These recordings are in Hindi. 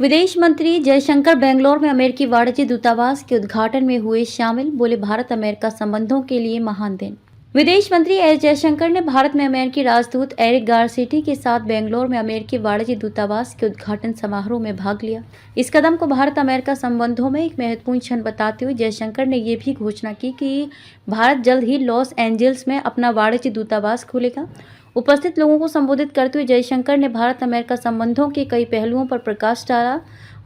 विदेश मंत्री जयशंकर बेंगलोर में अमेरिकी वाणिज्य दूतावास के उद्घाटन में हुए शामिल, बोले भारत अमेरिका संबंधों के लिए महान दिन। विदेश मंत्री एस जयशंकर ने भारत में अमेरिकी राजदूत एरिक गारसेटी के साथ बेंगलोर में अमेरिकी वाणिज्य दूतावास के उद्घाटन समारोह में भाग लिया। इस कदम को भारत अमेरिका संबंधों में एक महत्वपूर्ण क्षण बताते हुए जयशंकर ने ये भी घोषणा की कि भारत जल्द ही लॉस एंजल्स में अपना वाणिज्य दूतावास खोलेगा। उपस्थित लोगों को संबोधित करते हुए जयशंकर ने भारत अमेरिका संबंधों के कई पहलुओं पर प्रकाश डाला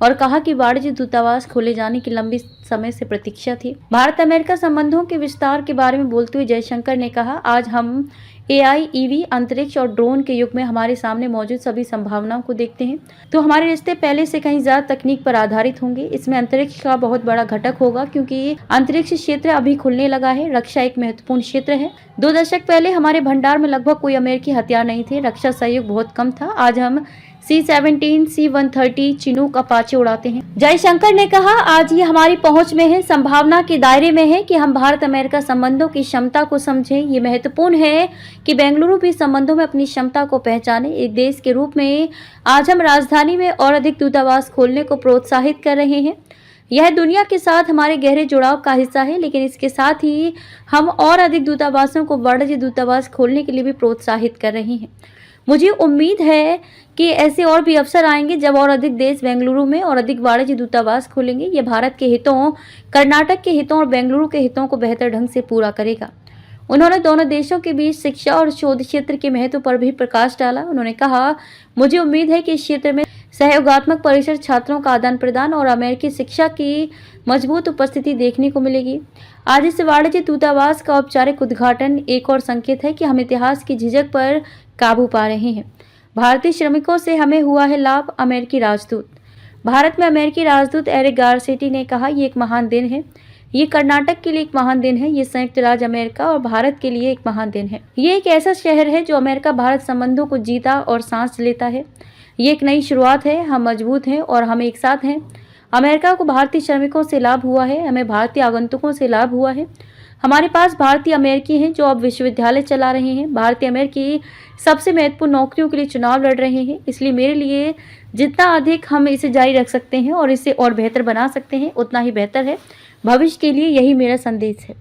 और कहा कि वाणिज्य दूतावास खोले जाने की लंबी समय से प्रतीक्षा थी। भारत अमेरिका संबंधों के विस्तार के बारे में बोलते हुए जयशंकर ने कहा, आज हम एआई, ईवी, अंतरिक्ष और ड्रोन के युग में हमारे सामने मौजूद सभी संभावनाओं को देखते हैं, तो हमारे रिश्ते पहले से कहीं ज्यादा तकनीक पर आधारित होंगे। इसमें अंतरिक्ष का बहुत बड़ा घटक होगा क्योंकि अंतरिक्ष क्षेत्र अभी खुलने लगा है। रक्षा एक महत्वपूर्ण क्षेत्र है। 2 दशक पहले हमारे भंडार में लगभग कोई अमेरिकी हथियार नहीं थे। रक्षा सहयोग बहुत कम था। आज हम C-17, C-130 चिनूक अपाचे उड़ाते हैं। जयशंकर ने कहा, आज ये हमारी पहुंच में है, संभावना के दायरे में है कि हम भारत अमेरिका संबंधों की क्षमता को समझें। ये महत्वपूर्ण है कि बेंगलुरु भी संबंधों में अपनी क्षमता को पहचाने। एक देश के रूप में आज हम राजधानी में और अधिक दूतावास खोलने को प्रोत्साहित कर रहे हैं। यह दुनिया के साथ हमारे गहरे जुड़ाव का हिस्सा है, लेकिन इसके साथ ही हम और अधिक दूतावासों को वाणिज्य दूतावास खोलने के लिए भी प्रोत्साहित कर रहे हैं। मुझे उम्मीद है कि ऐसे और भी अवसर आएंगे जब और अधिक देश बेंगलुरु में और अधिक वाणिज्य दूतावास खोलेंगे। ये भारत के हितों, कर्नाटक के हितों और बेंगलुरु के हितों को बेहतर ढंग से पूरा करेगा। उन्होंने दोनों देशों के बीच शिक्षा और शोध क्षेत्र के महत्व पर भी प्रकाश डाला। उन्होंने कहा, मुझे उम्मीद है कि इस क्षेत्र में सहयोगात्मक परिसर, छात्रों का आदान प्रदान और अमेरिकी शिक्षा की मजबूत उपस्थिति देखने को मिलेगी। आज इस वाणिज्य दूतावास का औपचारिक उद्घाटन एक और संकेत है कि हम इतिहास की झिझक पर काबू पा रहे हैं। भारतीय श्रमिकों से हमें हुआ है लाभ। अमेरिकी राजदूत। भारत में अमेरिकी राजदूत एरिक गारसेटी ने कहा, ये एक महान दिन है। ये कर्नाटक के लिए एक महान दिन है। ये संयुक्त राज्य अमेरिका और भारत के लिए एक महान दिन है। ये एक ऐसा शहर है जो अमेरिका भारत संबंधों को जीता और सांस लेता है। ये एक नई शुरुआत है। हम मजबूत हैं और हम एक साथ हैं। अमेरिका को भारतीय श्रमिकों से लाभ हुआ है। हमें भारतीय आगंतुकों से लाभ हुआ है। हमारे पास भारतीय अमेरिकी हैं जो अब विश्वविद्यालय चला रहे हैं। भारतीय अमेरिकी सबसे महत्वपूर्ण नौकरियों के लिए चुनाव लड़ रहे हैं। इसलिए मेरे लिए जितना अधिक हम इसे जारी रख सकते हैं और इसे और बेहतर बना सकते हैं, उतना ही बेहतर है। भविष्य के लिए यही मेरा संदेश है।